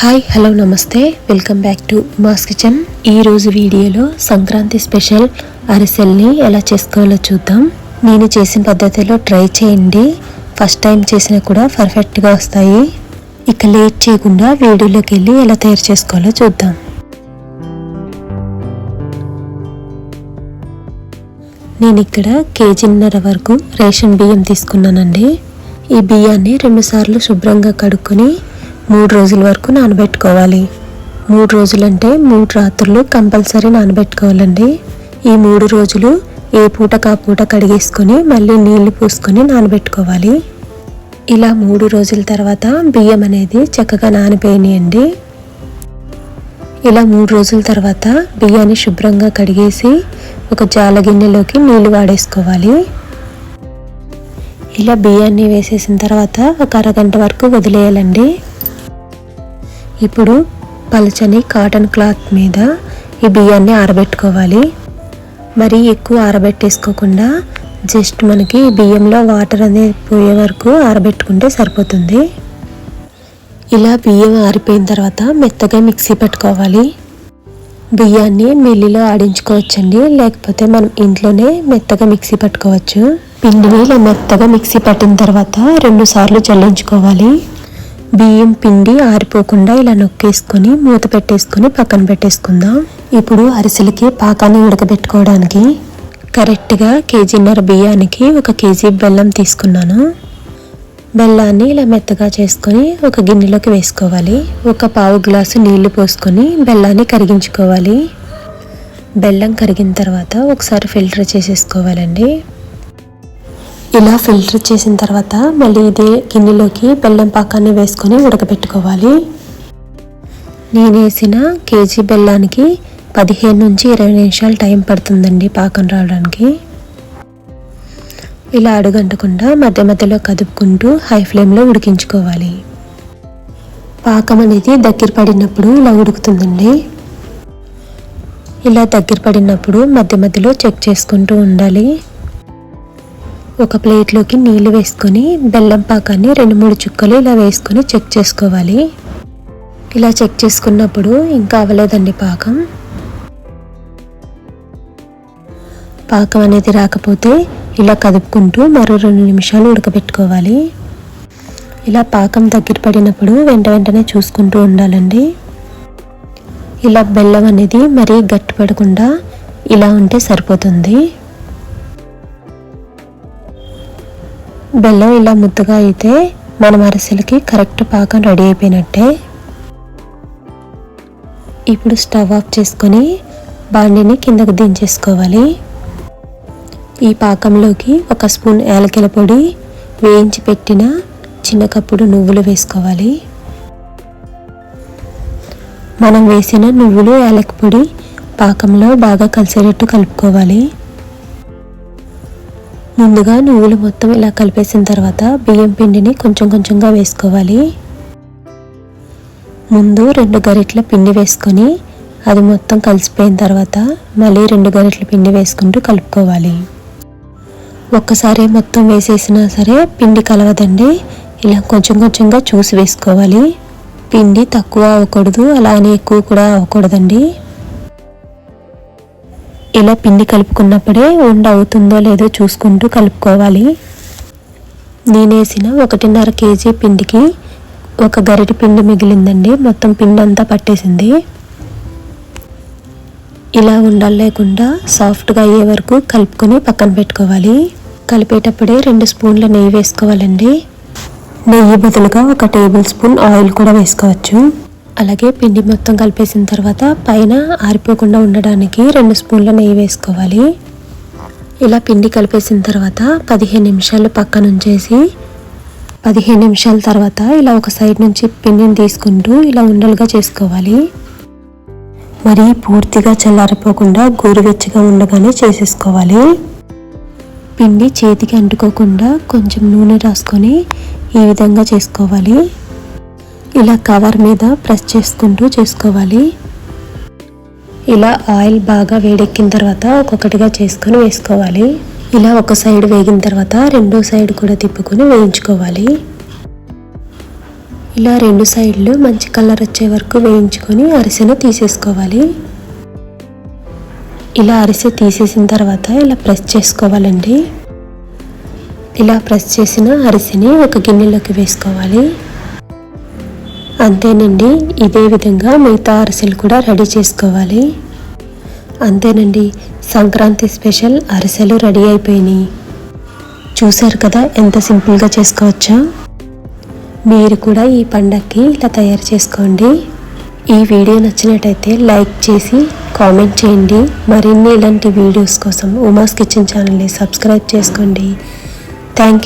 Hi hello నమస్తే, welcome back to Uma's kitchen. ఈరోజు వీడియోలో సంక్రాంతి స్పెషల్ అరిసెల్ని ఎలా చేసుకోవాలో చూద్దాం. నేను చేసిన పద్ధతిలో ట్రై చేయండి. ఫస్ట్ టైం చేసినా కూడా పర్ఫెక్ట్గా వస్తాయి. ఇక లేట్ చేయకుండా వీడియోలోకి వెళ్ళి ఎలా తయారు చేసుకోవాలో చూద్దాం. నేను ఇక్కడ కేజీన్నర వరకు రేషన్ బియ్యం తీసుకున్నానండి. ఈ బియ్యాన్ని 2 సార్లు శుభ్రంగా కడుక్కొని 3 రోజుల వరకు నానబెట్టుకోవాలి. 3 రోజులంటే 3 రాత్రులు కంపల్సరీ నానబెట్టుకోవాలండి. ఈ 3 రోజులు ఏ పూటకా పూట కడిగేసుకొని మళ్ళీ నీళ్లు పోసుకొని నానబెట్టుకోవాలి. ఇలా 3 రోజుల తర్వాత బియ్యం అనేది చక్కగా నానిపోయినాయండి. ఇలా 3 రోజుల తర్వాత బియ్యాన్ని శుభ్రంగా కడిగేసి ఒక జాల గిన్నెలోకి నీళ్లు వాడేసుకోవాలి. ఇలా బియ్యాన్ని వేసేసిన తర్వాత ఒక అరగంట వరకు వదిలేయాలండి. ఇప్పుడు పలుచని కాటన్ క్లాత్ మీద ఈ బియ్యాన్ని ఆరబెట్టుకోవాలి. మరి ఎక్కువ ఆరబెట్టేసుకోకుండా జస్ట్ మనకి బియ్యంలో వాటర్ అనేది పోయే వరకు ఆరబెట్టుకుంటే సరిపోతుంది. ఇలా బియ్యం ఆరిపోయిన తర్వాత మెత్తగా మిక్సీ పెట్టుకోవాలి. బియ్యాన్ని మిల్లిలో ఆడించుకోవచ్చండి, లేకపోతే మనం ఇంట్లోనే మెత్తగా మిక్సీ పట్టుకోవచ్చు. పిండిని ఇలా మెత్తగా మిక్సీ పట్టిన తర్వాత 2 సార్లు జల్లించుకోవాలి. బియ్యం పిండి ఆరిపోకుండా ఇలా నొక్కేసుకొని మూత పెట్టేసుకొని పక్కన పెట్టేసుకుందాం. ఇప్పుడు అరిసెలకి పాకాన్ని ఉడకబెట్టుకోవడానికి కరెక్ట్గా కేజీన్నర బియ్యానికి 1 కేజీ బెల్లం తీసుకున్నాను. బెల్లాన్ని ఇలా మెత్తగా చేసుకొని ఒక గిన్నెలోకి వేసుకోవాలి. 1 గ్లాసు నీళ్లు పోసుకొని బెల్లాన్ని కరిగించుకోవాలి. బెల్లం కరిగిన తర్వాత ఒకసారి ఫిల్టర్ చేసేసుకోవాలండి. ఇలా ఫిల్టర్ చేసిన తర్వాత మళ్ళీ ఇదే గిన్నెలోకి బెల్లం పాకాన్ని వేసుకొని ఉడకబెట్టుకోవాలి. నేను వేసిన కేజీ బెల్లానికి 15 నుంచి 20 నిమిషాలు టైం పడుతుందండి పాకం రావడానికి. ఇలా అడుగంటకుండా మధ్య మధ్యలో కదుపుకుంటూ హై ఫ్లేమ్లో ఉడికించుకోవాలి. పాకం అనేది దగ్గర పడినప్పుడు ఇలా ఉడుకుతుందండి. ఇలా దగ్గర పడినప్పుడు మధ్య మధ్యలో చెక్ చేసుకుంటూ ఉండాలి. ఒక ప్లేట్లోకి నీళ్లు వేసుకొని బెల్లం పాకాన్ని 2-3 చుక్కలు ఇలా వేసుకొని చెక్ చేసుకోవాలి. ఇలా చెక్ చేసుకున్నప్పుడు ఇంకా అవ్వలేదండి పాకం అనేది రాకపోతే ఇలా కదుపుకుంటూ మరో 2 నిమిషాలు ఉడకబెట్టుకోవాలి. ఇలా పాకం దగ్గర పడినప్పుడు వెంటనే చూసుకుంటూ ఉండాలండి. ఇలా బెల్లం అనేది మరీ గట్టిపడకుండా ఇలా ఉంటే సరిపోతుంది. బెల్లం ఇలా ముద్దగా అయితే మనం అరిసెలకి కరెక్ట్ పాకం రెడీ అయిపోయినట్టే. ఇప్పుడు స్టవ్ ఆఫ్ చేసుకొని బాండిని కిందకు దించేసుకోవాలి. ఈ పాకంలోకి 1 స్పూన్ యాలకుల పొడి, వేయించి పెట్టిన చిన్న కప్పుడు నువ్వులు వేసుకోవాలి. మనం వేసిన నువ్వులు యాలక పొడి పాకంలో బాగా కలిసేటట్టు కలుపుకోవాలి. ముందుగా నువ్వులు మొత్తం ఇలా కలిపేసిన తర్వాత బియ్యం పిండిని కొంచెం కొంచెంగా వేసుకోవాలి. ముందు 2 గరిటెల పిండి వేసుకొని అది మొత్తం కలిసిపోయిన తర్వాత మళ్ళీ 2 గరిటెల పిండి వేసుకుంటూ కలుపుకోవాలి. ఒక్కసారి మొత్తం వేసేసినా సరే పిండి కలవదండి. ఇలా కొంచెం కొంచెంగా చూసి వేసుకోవాలి. పిండి తక్కువ అవ్వకూడదు, అలానే ఎక్కువ కూడా అవ్వకూడదండి. ఇలా పిండి కలుపుకున్నప్పుడే ఉండ అవుతుందో లేదో చూసుకుంటూ కలుపుకోవాలి. నేనేసిన 1.5 కేజీ పిండికి 1 గరిటె పిండి మిగిలిందండి. మొత్తం పిండి అంతా పట్టేసింది. ఇలా ఉండాలి లేకుండా సాఫ్ట్గా అయ్యే వరకు కలుపుకొని పక్కన పెట్టుకోవాలి. కలిపేటప్పుడే 2 స్పూన్ల నెయ్యి వేసుకోవాలండి. నెయ్యి బదులుగా 1 టేబుల్ స్పూన్ ఆయిల్ కూడా వేసుకోవచ్చు. అలాగే పిండి మొత్తం కలిపేసిన తర్వాత పైన ఆరిపోకుండా ఉండడానికి 2 స్పూన్ల నెయ్యి వేసుకోవాలి. ఇలా పిండి కలిపేసిన తర్వాత 15 నిమిషాలు పక్కన ఉంచేసి 15 నిమిషాల తర్వాత ఇలా ఒక సైడ్ నుంచి పిండిని తీసుకుంటూ ఇలా ఉండలుగా చేసుకోవాలి. మరి పూర్తిగా చల్లారిపోకుండా గోరువెచ్చగా ఉండగానే చేసేసుకోవాలి. పిండి చేతికి అంటుకోకుండా కొంచెం నూనె రాసుకొని ఈ విధంగా చేసుకోవాలి. ఇలా కవర్ మీద ప్రెస్ చేసుకుంటూ చేసుకోవాలి. ఇలా ఆయిల్ బాగా వేడెక్కిన తర్వాత ఒక్కొక్కటిగా చేసుకొని వేసుకోవాలి. ఇలా ఒక సైడ్ వేగిన తర్వాత రెండో సైడ్ కూడా తిప్పుకొని వేయించుకోవాలి. ఇలా 2 సైడ్లు మంచి కలర్ వచ్చే వరకు వేయించుకొని అరిసెను తీసేసుకోవాలి. ఇలా అరిసె తీసేసిన తర్వాత ఇలా ప్రెస్ చేసుకోవాలండి. ఇలా ప్రెస్ చేసిన అరిసెని ఒక గిన్నెలోకి వేసుకోవాలి. అంతేనండి, ఇదే విధంగా మిగతా అరిసెలు కూడా రెడీ చేసుకోవాలి. అంతేనండి, సంక్రాంతి స్పెషల్ అరిసెలు రెడీ అయిపోయినాయి. చూసారు కదా ఎంత సింపుల్గా చేసుకోవచ్చో. మీరు కూడా ఈ పండగకి ఇలా తయారు చేసుకోండి. ఈ వీడియో నచ్చినట్టయితే లైక్ చేసి కామెంట్ చేయండి. మరిన్ని ఇలాంటి వీడియోస్ కోసం ఉమాస్ కిచెన్ ఛానల్ని సబ్స్క్రైబ్ చేసుకోండి. Thank you.